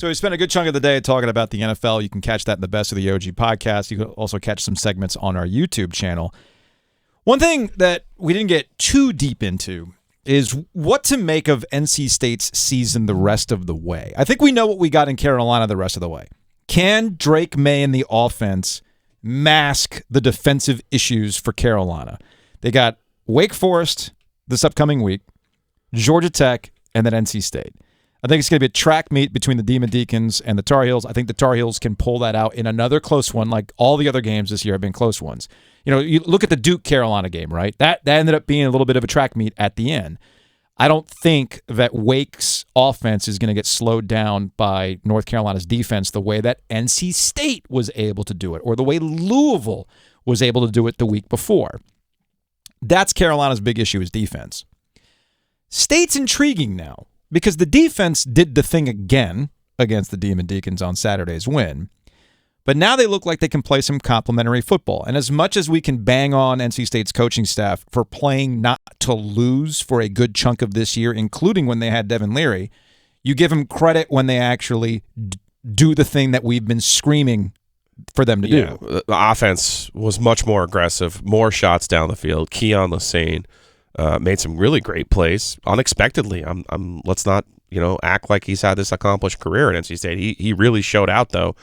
So we spent a good chunk of the day talking about the NFL. You can catch that in the Best of the OG podcast. You can also catch some segments on our YouTube channel. One thing that we didn't get too deep into is what to make of NC State's season the rest of the way. I think we know what we got in Carolina the rest of the way. Can Drake May and the offense mask the defensive issues for Carolina? They got Wake Forest this upcoming week, Georgia Tech, and then NC State. I think it's going to be a track meet between the Demon Deacons and the Tar Heels. I think the Tar Heels can pull that out in another close one, like all the other games this year have been close ones. You know, you look at the Duke-Carolina game, right? That ended up being a little bit of a track meet at the end. I don't think that Wake's offense is going to get slowed down by North Carolina's defense the way that NC State was able to do it or the way Louisville was able to do it the week before. That's Carolina's big issue is defense. State's intriguing now because the defense did the thing again against the Demon Deacons on Saturday's win. But now they look like they can play some complementary football. And as much as we can bang on NC State's coaching staff for playing not to lose for a good chunk of this year, including when they had Devin Leary, you give them credit when they actually do the thing that we've been screaming for them to do. The offense was much more aggressive, more shots down the field. Keon Lassane made some really great plays unexpectedly. Let's not act like he's had this accomplished career at NC State. He really showed out though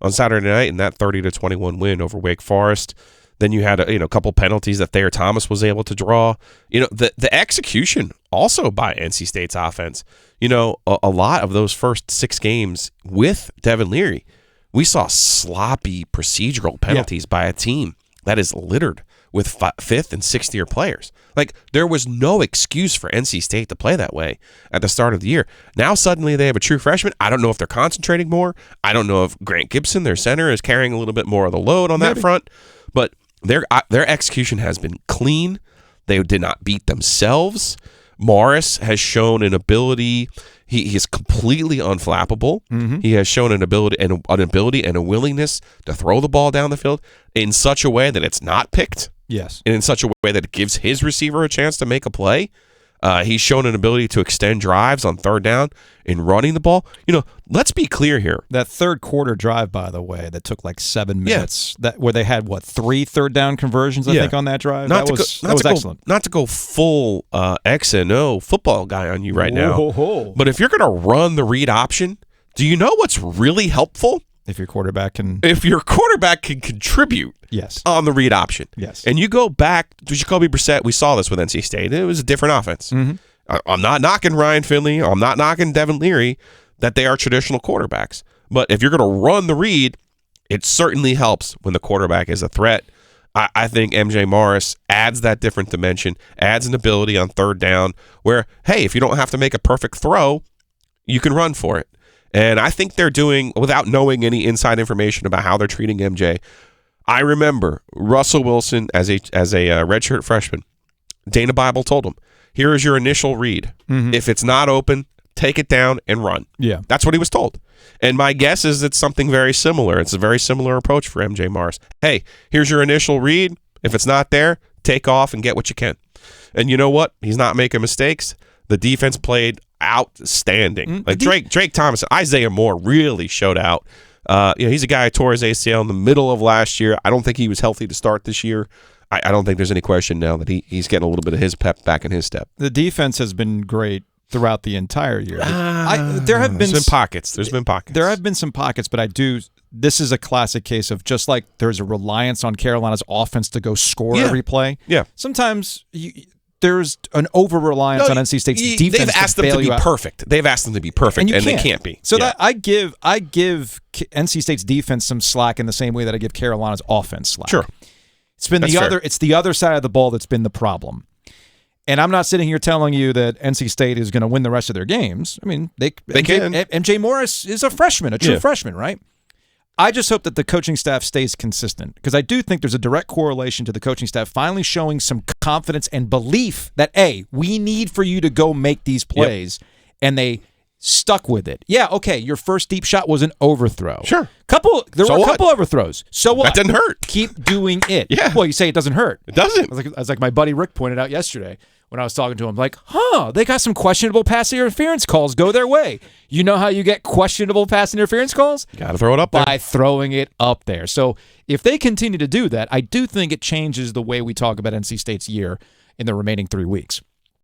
on Saturday night in that 30-21 win over Wake Forest. Then you had a couple penalties that Thayer Thomas was able to draw. The execution also by NC State's offense. A lot of those first 6 games with Devin Leary, we saw sloppy procedural penalties by a team that is littered with 5th and 6th year players. Like, there was no excuse for NC State to play that way at the start of the year. Now suddenly they have a true freshman. I don't know if they're concentrating more. I don't know if Grant Gibson, their center, is carrying a little bit more of the load on that front. But their execution has been clean. They did not beat themselves. Morris has shown an ability. He is completely unflappable. Mm-hmm. He has shown an ability and a willingness to throw the ball down the field in such a way that it's not picked. Yes. And in such a way that it gives his receiver a chance to make a play. He's shown an ability to extend drives on third down in running the ball. Let's be clear here. That third quarter drive, by the way, that took like 7 minutes, where they had, 3 third down conversions, I think, on that drive? That was excellent. Not to go full X and O football guy on you right now, but if you're going to run the read option, do you know what's really helpful? If your quarterback can contribute yes. on the read option. Yes. And you go back to Jacoby Brissett, we saw this with NC State. It was a different offense. Mm-hmm. I'm not knocking Ryan Finley. I'm not knocking Devin Leary that they are traditional quarterbacks. But if you're going to run the read, it certainly helps when the quarterback is a threat. I think MJ Morris adds that different dimension, adds an ability on third down where, hey, if you don't have to make a perfect throw, you can run for it. And I think they're doing, without knowing any inside information about how they're treating MJ, I remember Russell Wilson as a redshirt freshman. Dana Bible told him, here is your initial read. Mm-hmm. If it's not open, take it down and run. Yeah. That's what he was told. And my guess is it's something very similar. It's a very similar approach for MJ Morris. Hey, here's your initial read. If it's not there, take off and get what you can. And you know what? He's not making mistakes. The defense played outstanding. Like Drake Thomas, Isaiah Moore really showed out. He's a guy who tore his ACL in the middle of last year. I don't think he was healthy to start this year. I don't think there's any question now that he's getting a little bit of his pep back in his step. The defense has been great throughout the entire year. There's been pockets. There have been some pockets, but this is a classic case of just like there's a reliance on Carolina's offense to go score every play. Yeah. Sometimes there's an over-reliance on NC State's defense. They've asked them to be perfect. They've asked them to be perfect, and they can't be. So that I give NC State's defense some slack in the same way that I give Carolina's offense slack. Sure. It's the other side of the ball that's been the problem. And I'm not sitting here telling you that NC State is going to win the rest of their games. I mean, they can. MJ Morris is a freshman, a true freshman, right? I just hope that the coaching staff stays consistent because I do think there's a direct correlation to the coaching staff finally showing some confidence and belief that, A, we need for you to go make these plays, and they stuck with it. Yeah, okay, your first deep shot was an overthrow. Sure. There were a couple overthrows. So what? That didn't hurt. Keep doing it. Yeah. Well, you say it doesn't hurt. It doesn't. It's like my buddy Rick pointed out yesterday. when I was talking to him, like, they got some questionable pass interference calls go their way. You know how you get questionable pass interference calls? Got to throw it up there. By throwing it up there. So if they continue to do that, I do think it changes the way we talk about NC State's year in the remaining 3 weeks.